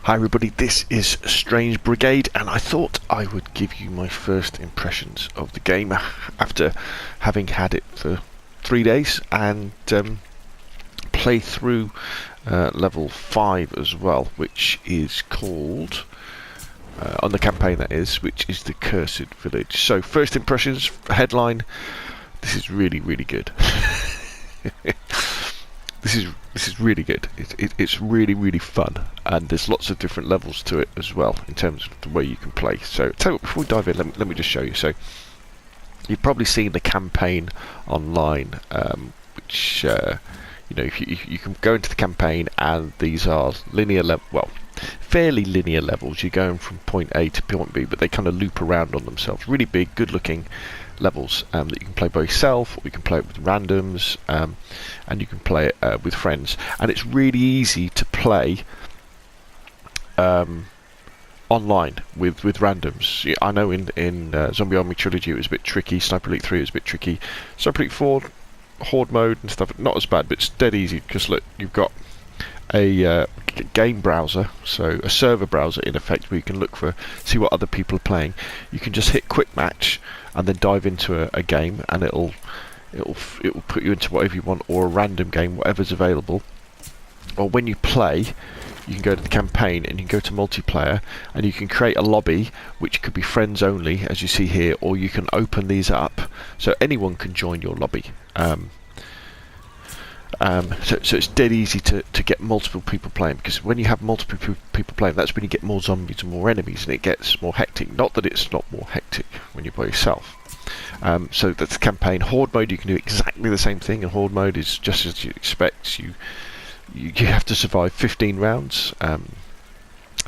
Hi everybody, this is Strange Brigade, and I thought I would give you my first impressions of the game after having had it for 3 days and play through level 5 as well, which is called, on the campaign that is, which is the Cursed Village. So first impressions, headline, this is really, really good. This is really good. It's really, really fun, and there's lots of different levels to it as well in terms of the way you can play. So tell you what, before we dive in, let me just show you. So you've probably seen the campaign online, which you know, if you can go into the campaign, and these are linear well, fairly linear levels. You're going from point A to point B, but they kind of loop around on themselves. Really big, good-looking levels that you can play by yourself, or you can play it with randoms, and you can play it with friends. And it's really easy to play online with randoms. I know in Zombie Army Trilogy it was a bit tricky. Sniper Elite 3 was a bit tricky. Sniper Elite 4, Horde Mode and stuff, not as bad, but it's dead easy because look, you've got a game browser, so a server browser in effect, where you can look for, see what other people are playing. You can just hit quick match and then dive into a game, and it'll put you into whatever you want, or a random game, whatever's available. Or when you play, you can go to the campaign and you can go to multiplayer, and you can create a lobby which could be friends only, as you see here, or you can open these up so anyone can join your lobby. So it's dead easy to get multiple people playing, because when you have multiple people playing, that's when you get more zombies and more enemies, and it gets more hectic. Not that it's not more hectic when you're by yourself. So that's the campaign. Horde Mode, you can do exactly the same thing, and Horde Mode is just as you expect. You have to survive 15 rounds. It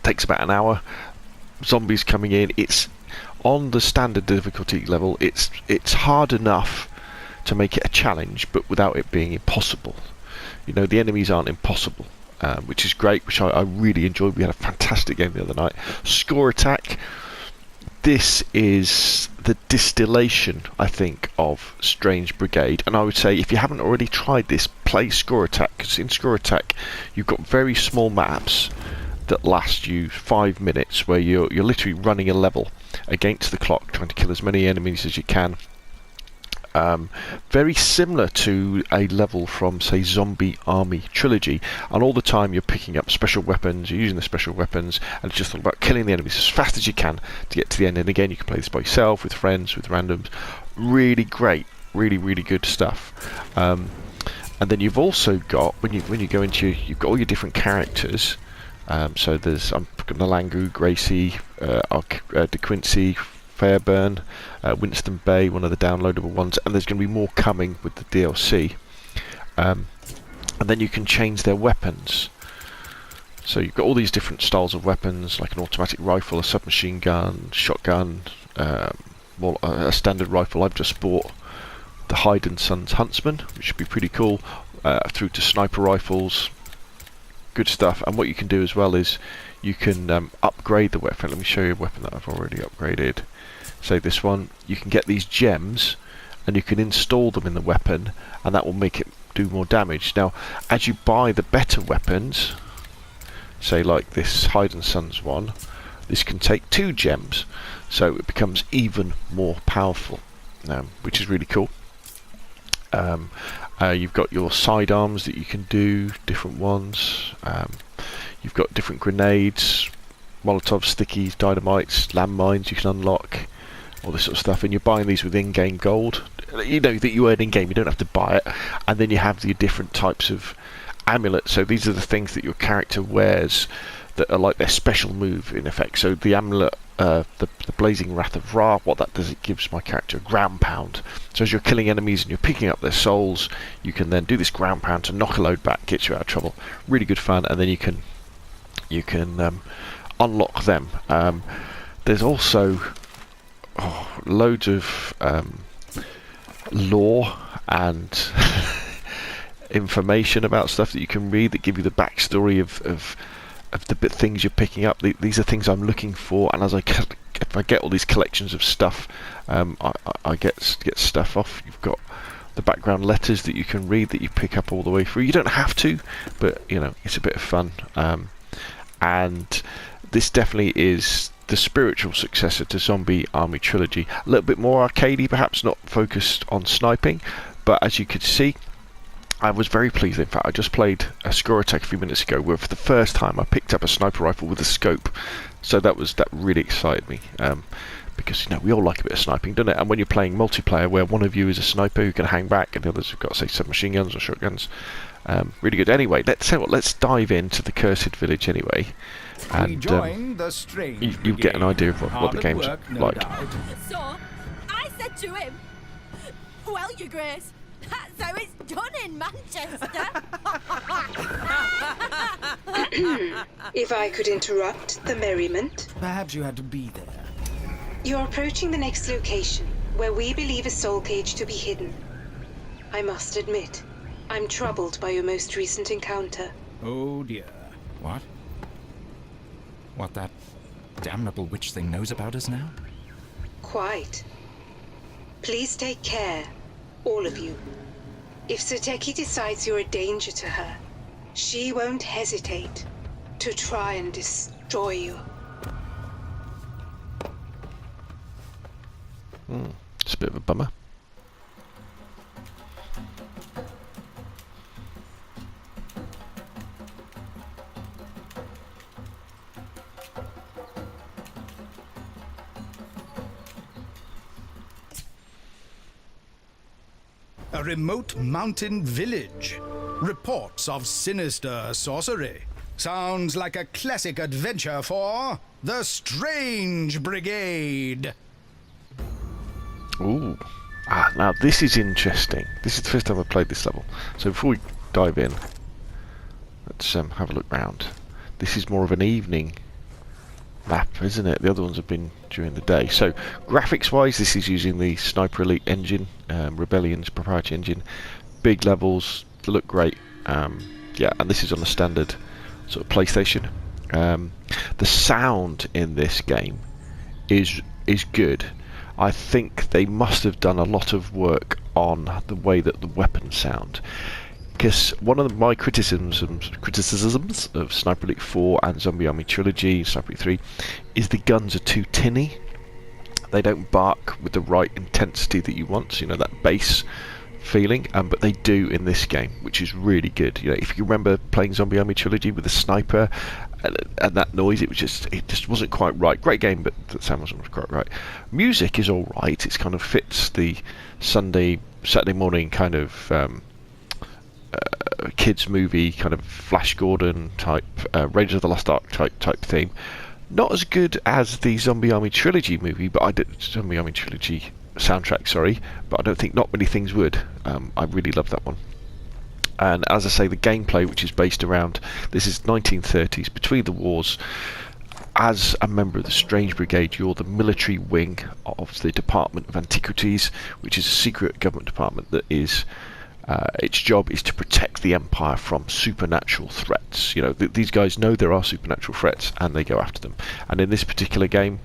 takes about an hour. Zombies coming in. It's on the standard difficulty level. It's hard enough to make it a challenge, but without it being impossible. You know, the enemies aren't impossible, which is great, which I really enjoyed. We had a fantastic game the other night. Score attack. This is the distillation, I think, of Strange Brigade, and I would say if you haven't already tried this, play Score Attack, because in Score Attack you've got very small maps that last you 5 minutes, where you're literally running a level against the clock, trying to kill as many enemies as you can. Very similar to a level from, say, Zombie Army Trilogy, and all the time you're picking up special weapons, you're using the special weapons, and it's just all about killing the enemies as fast as you can to get to the end. And again, you can play this by yourself, with friends, with randoms. Really great, really, really good stuff. And then you've also got, when you go into, you've got all your different characters. So there's Nalangu, Gracie, De Quincy, Fairburn, Winston Bay, one of the downloadable ones, and there's going to be more coming with the DLC. And then you can change their weapons. So you've got all these different styles of weapons, like an automatic rifle, a submachine gun, shotgun, a standard rifle. I've just bought the Hyde & Sons Huntsman, which should be pretty cool, through to sniper rifles. Good stuff. And what you can do as well is you can upgrade the weapon. Let me show you a weapon that I've already upgraded. Say this one, you can get these gems and you can install them in the weapon, and that will make it do more damage. Now, as you buy the better weapons, say like this Hyde & Sons one, this can take 2 gems, so it becomes even more powerful, which is really cool. You've got your sidearms that you can do, different ones. You've got different grenades, Molotov, stickies, dynamites, landmines you can unlock, all this sort of stuff, and you're buying these with in-game gold. You know that you earn in-game, you don't have to buy it. And then you have the different types of amulets. So these are the things that your character wears that are like their special move in effect. So the amulet, the Blazing Wrath of Ra, what that does, it gives my character a ground pound. So as you're killing enemies and you're picking up their souls, you can then do this ground pound to knock a load back, get you out of trouble. Really good fun, and then you can unlock them. There's also loads of lore and information about stuff that you can read that give you the backstory of the things you're picking up. These are things I'm looking for, and as if I get all these collections of stuff, I get stuff off. You've got the background letters that you can read that you pick up all the way through. You don't have to, but you know, it's a bit of fun. and this definitely is the spiritual successor to Zombie Army Trilogy. A little bit more arcadey, perhaps not focused on sniping, but as you could see, I was very pleased. In fact, I just played a score attack a few minutes ago where for the first time I picked up a sniper rifle with a scope. So that really excited me, because we all like a bit of sniping, don't it? And when you're playing multiplayer where one of you is a sniper who can hang back and the others have got, say, submachine guns or shotguns, really good. Anyway, let's dive into the Cursed Village anyway, and you get an idea of what the game's like. So, I said to him, "Well, Your Grace, that's how it's done in Manchester." If I could interrupt the merriment. Perhaps you had to be there. You're approaching the next location, where we believe a soul cage to be hidden. I must admit, I'm troubled by your most recent encounter. Oh dear. What? What, that damnable witch thing knows about us now? Quite. Please take care, all of you. If Sateki decides you're a danger to her, she won't hesitate to try and destroy you. It's a bit of a bummer. A remote mountain village. Reports of sinister sorcery. Sounds like a classic adventure for the Strange Brigade. Ooh. Now this is interesting. This is the first time I've played this level. So before we dive in, let's have a look round. This is more of an evening map, isn't it? The other ones have been during the day. So graphics wise, this is using the Sniper Elite engine, Rebellion's proprietary engine. Big levels, they look great. Yeah, and this is on the standard sort of PlayStation. The sound in this game is good. I think they must have done a lot of work on the way that the weapons sound, because one of my criticisms of Sniper Elite 4 and Zombie Army Trilogy, Sniper Elite 3, is the guns are too tinny. They don't bark with the right intensity that you want, so, that bass feeling, but they do in this game, which is really good. If you remember playing Zombie Army Trilogy with a sniper and that noise, it just wasn't quite right. Great game, but the sound wasn't quite right. Music is all right. It kind of fits the Saturday morning kind of kids movie, kind of Flash Gordon type, Raiders of the Lost Ark type theme. Not as good as the Zombie Army Trilogy movie, but Zombie Army Trilogy soundtrack, sorry, but I don't think not many things would. I really love that one. And as I say, the gameplay, which is based around, this is 1930s, between the wars. As a member of the Strange Brigade, you're the military wing of the Department of Antiquities, which is a secret government department that is, its job is to protect the Empire from supernatural threats. These guys know there are supernatural threats, and they go after them. And in this particular game,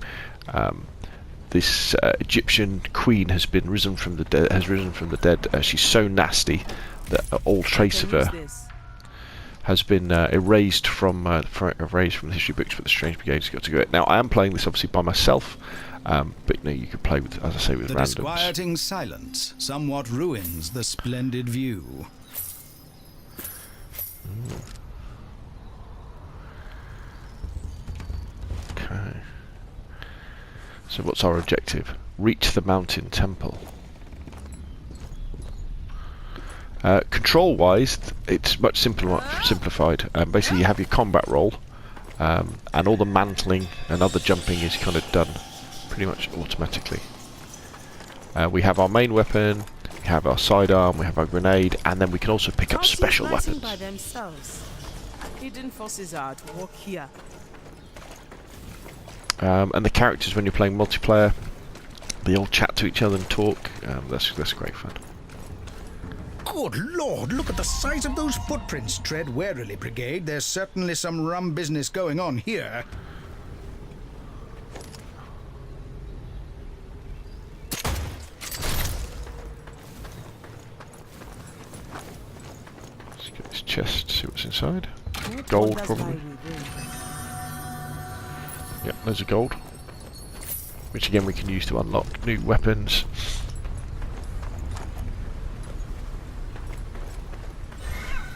this Egyptian queen has risen from the dead. She's so nasty that all trace of her has been erased from the history books, but the Strange Brigade's got to go. Now, I am playing this obviously by myself, but you could play with, as I say, with randoms. The disquieting silence somewhat ruins the splendid view. Okay. So what's our objective? Reach the mountain temple. Control-wise, it's much simplified. Basically, you have your combat role, and all the mantling and other jumping is kind of done pretty much automatically. We have our main weapon, we have our sidearm, we have our grenade, and then we can also pick up special weapons. By themselves. Hidden forces are at work here. And the characters, when you're playing multiplayer, they all chat to each other and talk. That's great fun. Good Lord, look at the size of those footprints. Tread warily, Brigade. There's certainly some rum business going on here. Let's get this chest, see what's inside. Gold, probably. Yep, there's a gold. Which again we can use to unlock new weapons.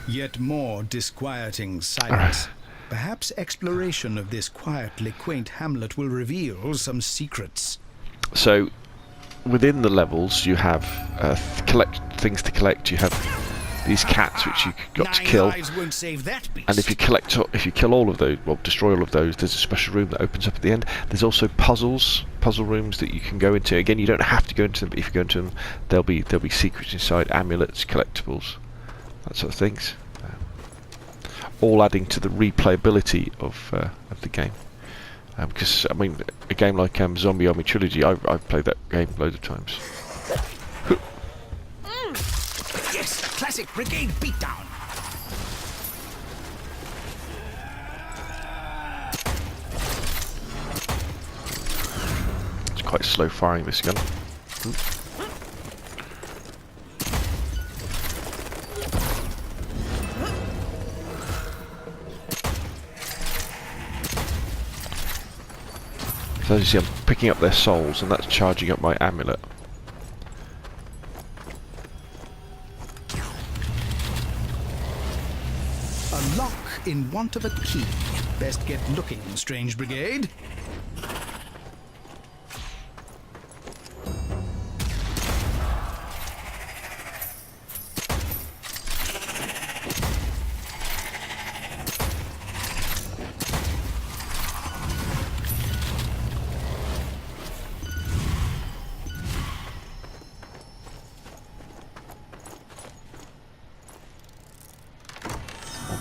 Yet more disquieting silence. Perhaps exploration of this quietly quaint hamlet will reveal some secrets. So, within the levels you have collect things to collect. You have these cats which you got to kill, Lives won't save that beast. and if you kill all of those, well, destroy all of those, there's a special room that opens up at the end. There's also puzzle rooms that you can go into. Again, you don't have to go into them, but if you go into them, there'll be secrets inside, amulets, collectibles, that sort of things. All adding to the replayability of the game. Because I mean, a game like Zombie Army Trilogy, I've played that game loads of times. Yes, the classic brigade beatdown. It's quite slow firing, this gun. So as you see, I'm picking up their souls, and that's charging up my amulet. A lock in want of a key. Best get looking, strange brigade.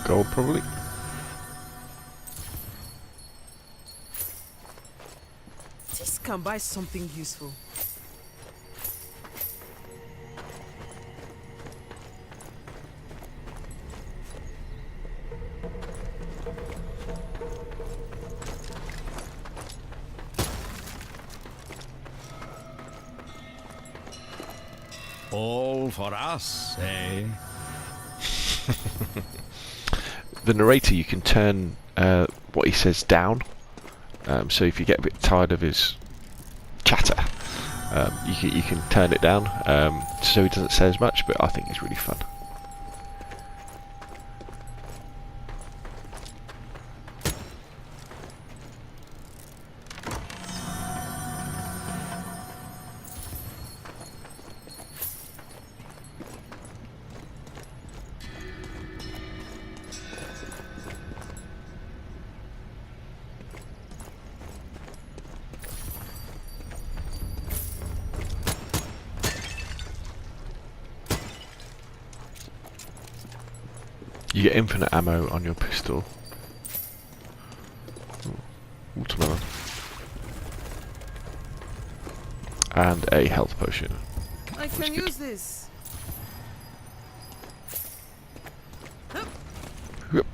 Gold, probably. This can buy something useful. All for us, eh? The narrator, you can turn what he says down. So if you get a bit tired of his chatter, you can turn it down so he doesn't say as much. But I think it's really fun. You get infinite ammo on your pistol. Watermelon. And a health potion. I can use this. Yep.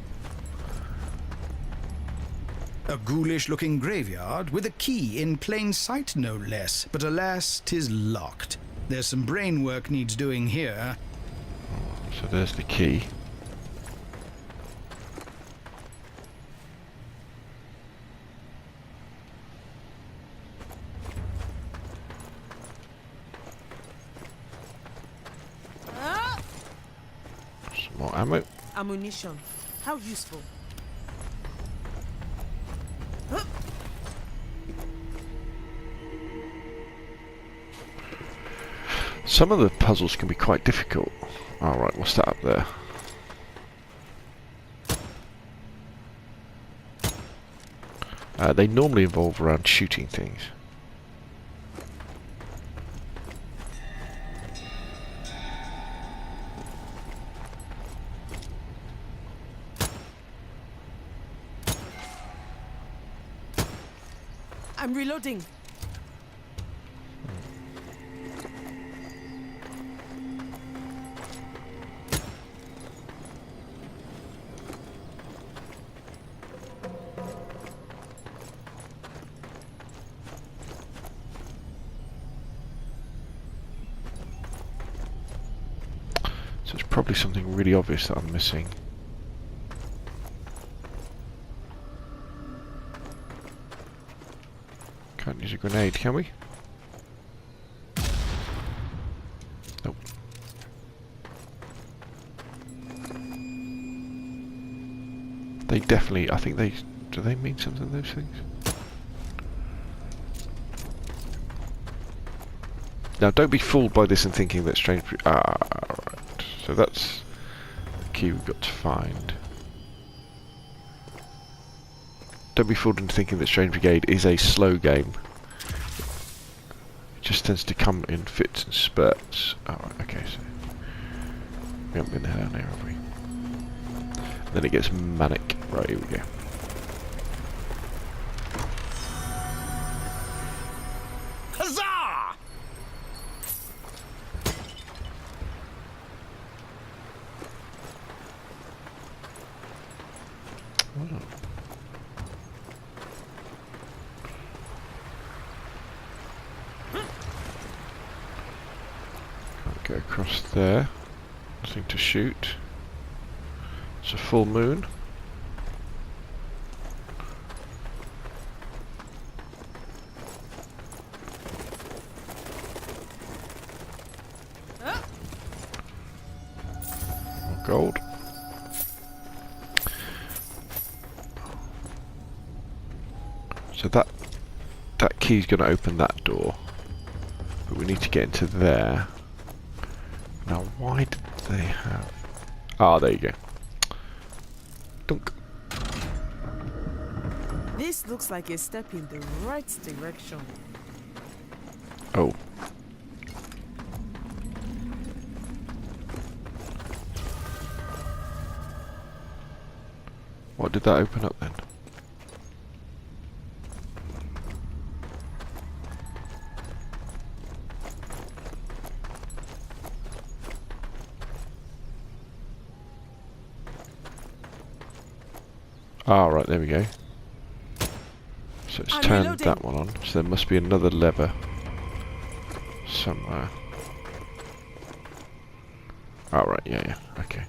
A ghoulish-looking graveyard with a key in plain sight, no less. But alas, 'tis locked. There's some brain work needs doing here. So there's the key. Some more ammo. Ammunition. How useful. Some of the puzzles can be quite difficult. Alright, what's that up there? They normally involve around shooting things. I'm reloading. So it's probably something really obvious that I'm missing. Can't use a grenade, can we? Nope. They definitely, I think they, do they mean something, those things? Now don't be fooled by this and thinking that strange... right. So that's the key we've got to find. Don't be fooled into thinking that Strange Brigade is a slow game. It just tends to come in fits and spurts. Oh, okay, so we haven't been down here, have we? And then it gets manic. Right, here we go. Huzzah! Hold on. Can't go across there. Nothing to shoot. It's a full moon. More gold. So that key's going to open that door, but we need to get into there. Now, why did they have? Ah, there you go. Dunk. This looks like a step in the right direction. Oh. What did that open up then? Ah, right, there we go. So it's I'm turned reloading. that one on, so there must be another lever somewhere. Oh, right, yeah, okay.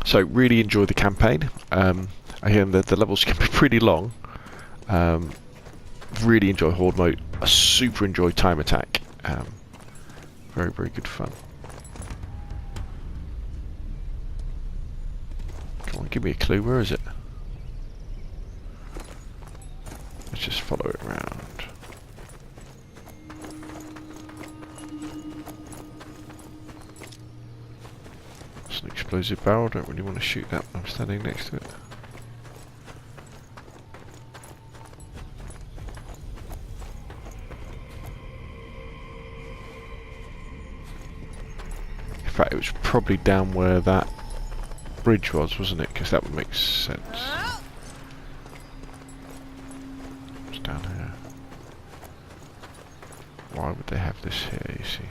So really enjoy the campaign. Again, the levels can be pretty long. Really enjoy Horde Mode. I super enjoy Time Attack. Very, very good fun. Come on, give me a clue. Where is it? Let's just follow it around. It's an explosive barrel. Don't really want to shoot that when I'm standing next to it. In fact, it was probably down where that bridge was, wasn't it? Because that would make sense. It's down here. Why would they have this here, you see?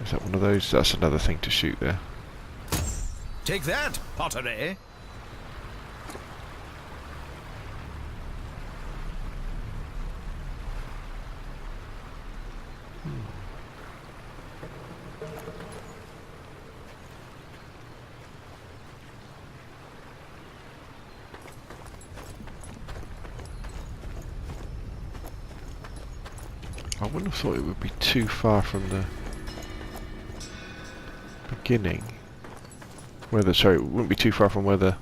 Is that one of those? That's another thing to shoot there. Take that, Pottery! I wouldn't have thought it would be too far from the beginning. Sorry, it wouldn't be too far from where the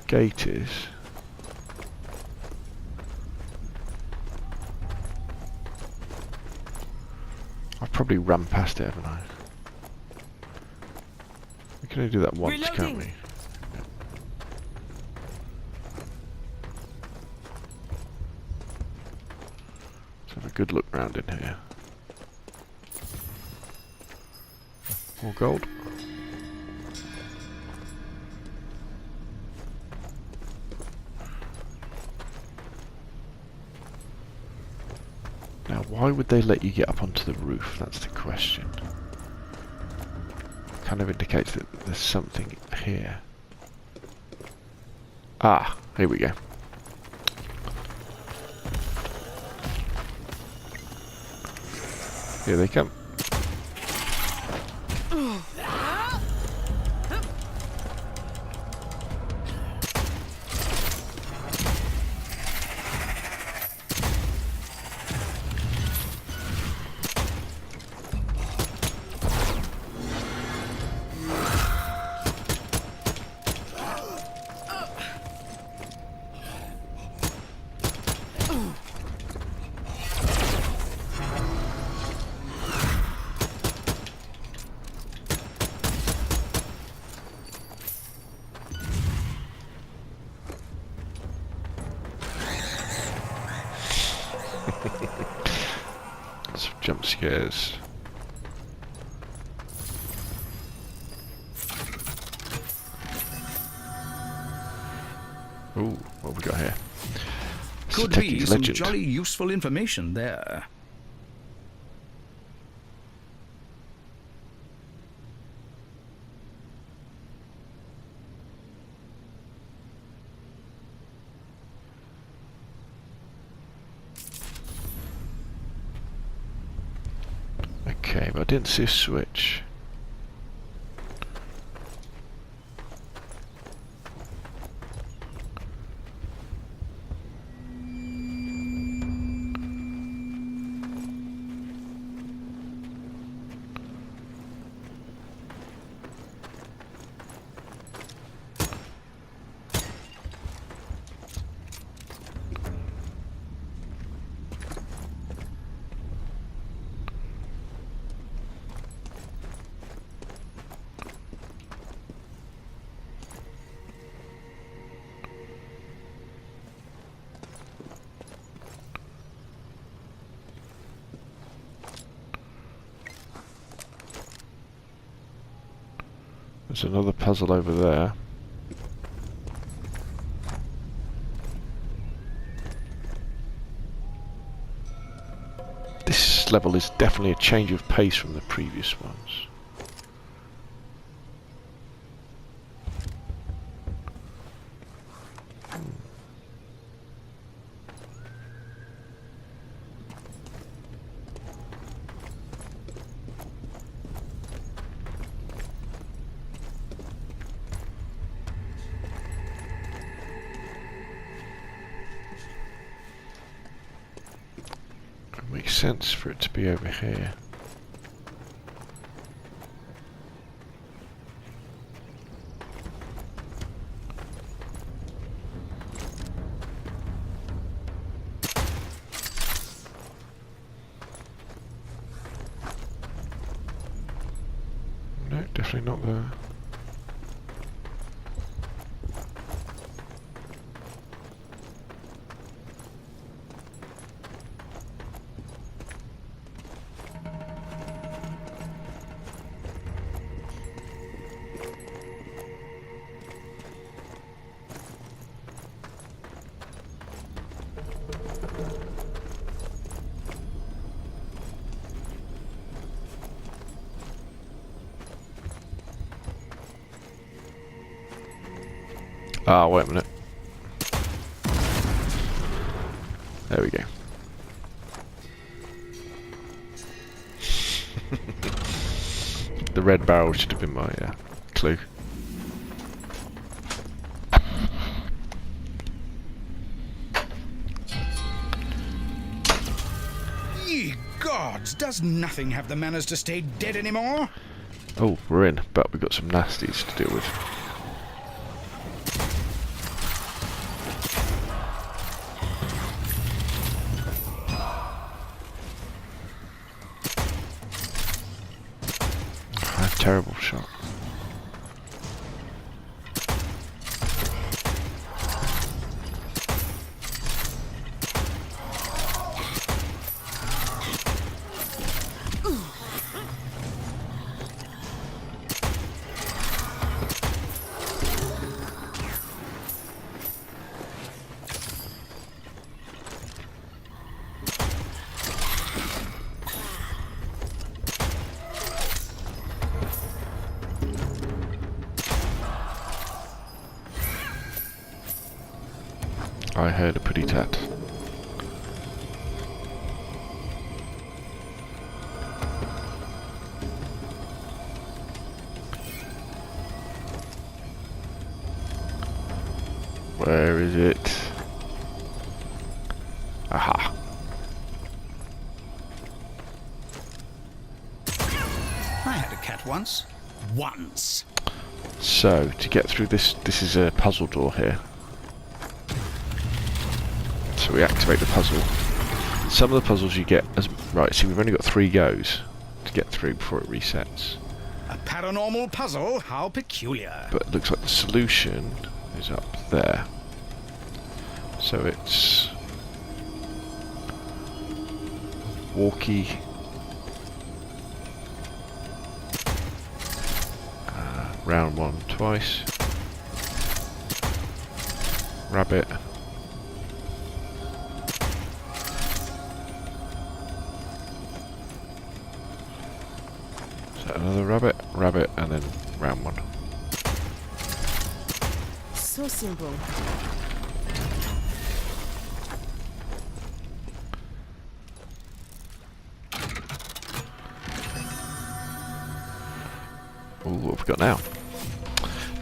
gate is. I've probably run past it, haven't I? We can only do that once, can't Reloading. we? Yeah. Let's have a good look round in here. More gold. Now, why would they let you get up onto the roof? That's the question. kind of indicates that there's something here. Ah, here we go. Here they come. Some jump scares. Ooh, what have we got here? Could be Seteki's some legend. jolly useful information there. Okay, but I didn't see a switch. There's another puzzle over there. This level is definitely a change of pace from the previous ones. It makes sense for it to be over here. No, definitely not there. Ah, wait a minute. There we go. The red barrel should have been my clue. Ye gods, does nothing have the manners to stay dead anymore? Oh, we're in, but we've got some nasties to deal with. Terrible shot. I heard a pretty tat. Where is it? Aha. I had a cat once. Once. So, to get through this is a puzzle door here. So we activate the puzzle. Some of the puzzles you get as... Right, see, we've only got 3 goes to get through before it resets. A paranormal puzzle? How peculiar. But it looks like the solution is up there. So it's... Walkie... round 1 twice. Rabbit. So another rabbit, rabbit, and then round 1. So simple. Ooh, what have we got now?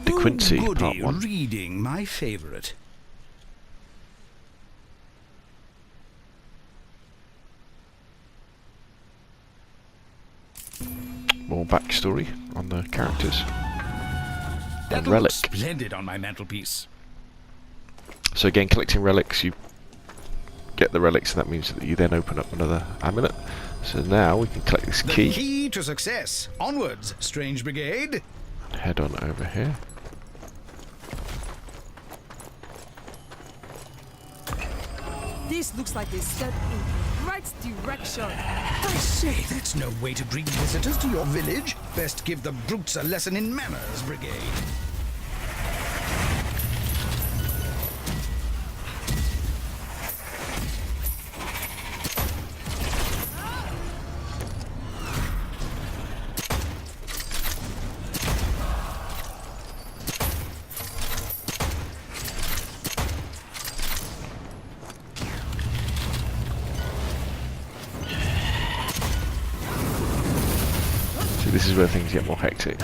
De Quincy, Goody, part 1. reading, my favourite. More backstory on the characters. That And relic. looks splendid on my mantelpiece. So again, collecting relics, you get the relics, and that means that you then open up another amulet. So now we can collect this The key. key to success. Onwards, strange brigade. Head on over here. This looks like they set in the right direction. I say, that's no way to greet visitors to your village. Best give the brutes a lesson in manners, brigade. See, this is where things get more hectic.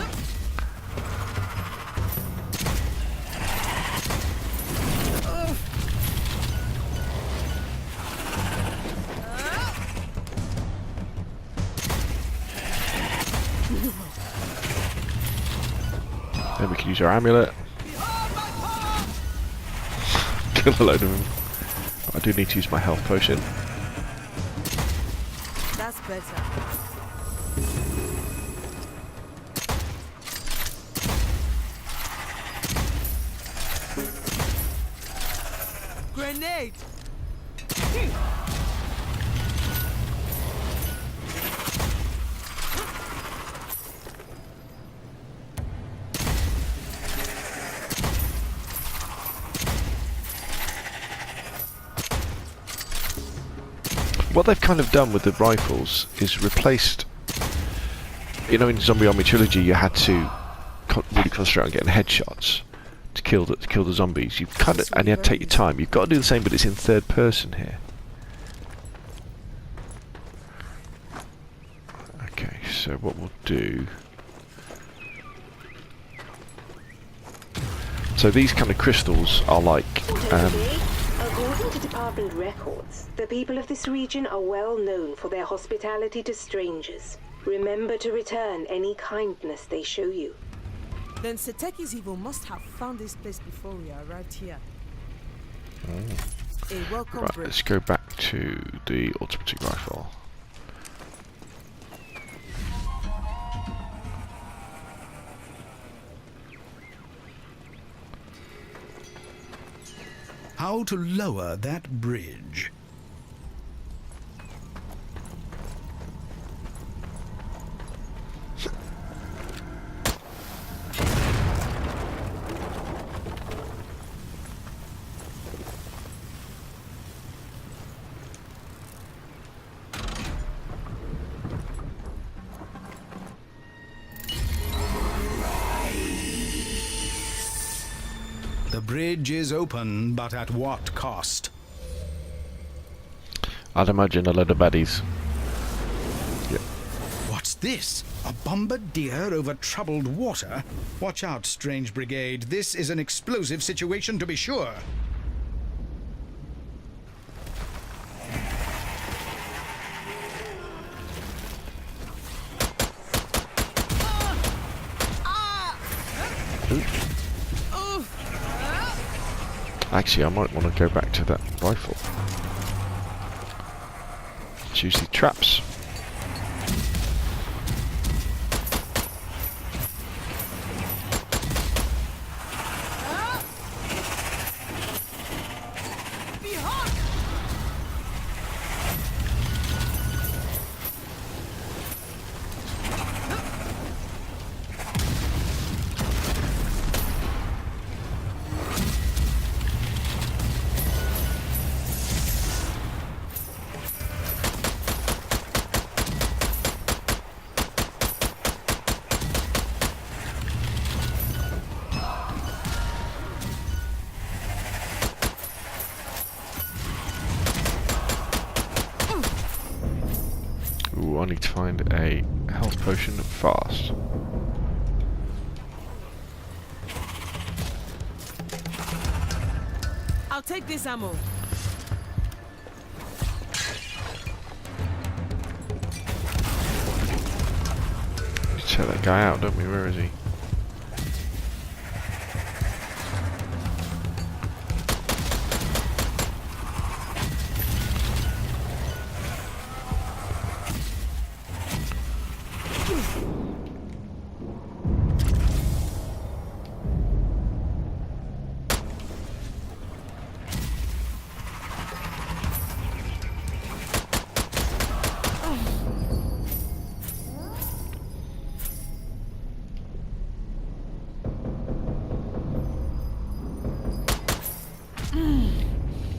Then we can use our amulet. Kill a load of them. I do need to use my health potion. That's better. Grenade! What they've kind of done with the rifles is replaced... You know, in Zombie Army Trilogy you had to really concentrate on getting headshots to kill the zombies. You kind of, and you had to take your time. You've got to do the same, but it's in third person here. Okay, so what we'll do... So these kind of crystals are like... According to department records, the people of this region are well known for their hospitality to strangers. Remember to return any kindness they show you. Then Seteki's evil must have found this place before we arrived here. A welcome Right, break. let's go back to the automatic rifle. How to lower that bridge. The bridge is open, but at what cost? I'd imagine a load of baddies. Yep. What's this? A bombardier over troubled water? Watch out, strange brigade. This is an explosive situation to be sure. Actually, I might want to go back to that rifle. Choose the traps. Ooh, I need to find a health potion fast. I'll take this ammo. Check that guy out, don't we? Where is he?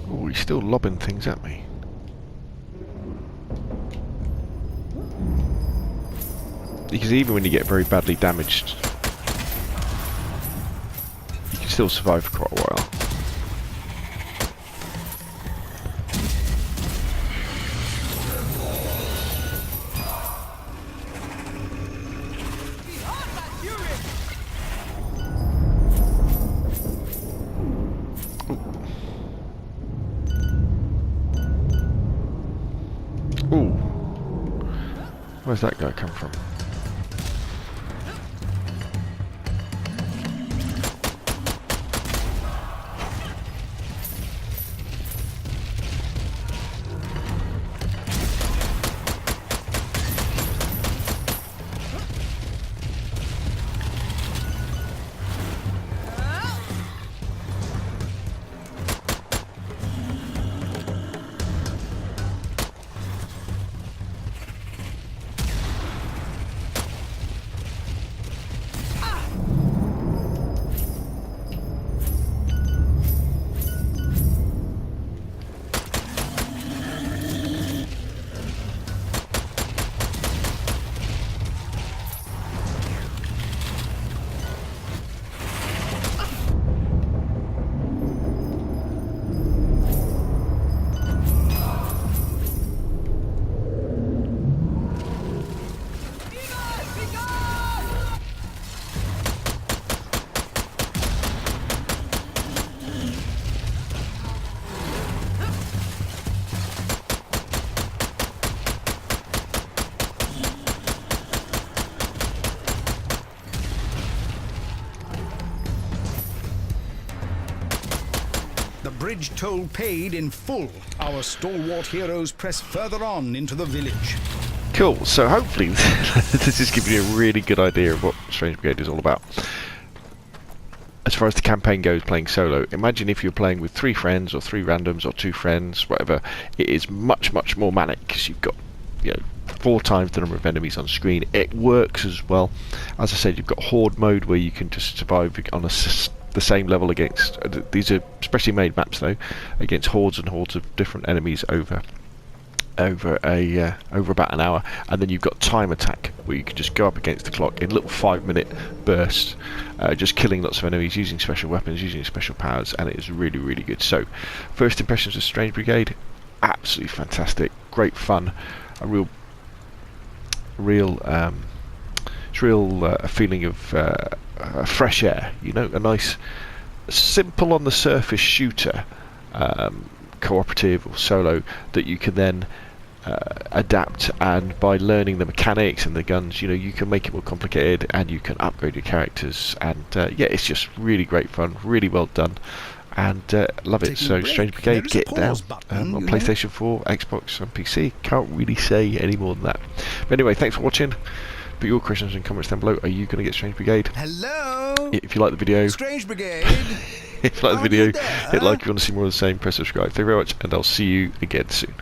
Oh, he's still lobbing things at me. Because even when you get very badly damaged, you can still survive for quite a while. Ooh. Where's that guy come from? Bridge toll paid in full. Our stalwart heroes press further on into the village. Cool, so hopefully this is giving you a really good idea of what Strange Brigade is all about. As far as the campaign goes, playing solo, imagine if you're playing with 3 friends or 3 randoms or 2 friends, whatever. It is much more manic because you've got 4 times the number of enemies on screen. It works as well. As I said, you've got Horde Mode where you can just survive on the same level against, these are specially made maps though, against hordes and hordes of different enemies over about an hour. And then you've got time attack where you can just go up against the clock in little 5-minute bursts, just killing lots of enemies, using special weapons, using special powers, and it is really, really good. So, first impressions of Strange Brigade, absolutely fantastic, great fun, a a feeling of fresh air, you know, a nice, simple on the surface shooter, cooperative or solo, that you can then adapt, and by learning the mechanics and the guns, you know, you can make it more complicated and you can upgrade your characters, and yeah, it's just really great fun, really well done, and love it. Taking So a break. Strange Brigade, There is a get down pause button, on you know. PlayStation 4, Xbox and PC. Can't really say any more than that. But anyway, thanks for watching. Put your questions and comments down below. Are you going to get Strange Brigade? Hello? If you like the video, Strange Brigade? if you like the Are you video, there? hit like if you want to see more of the same, press subscribe. Thank you very much, and I'll see you again soon.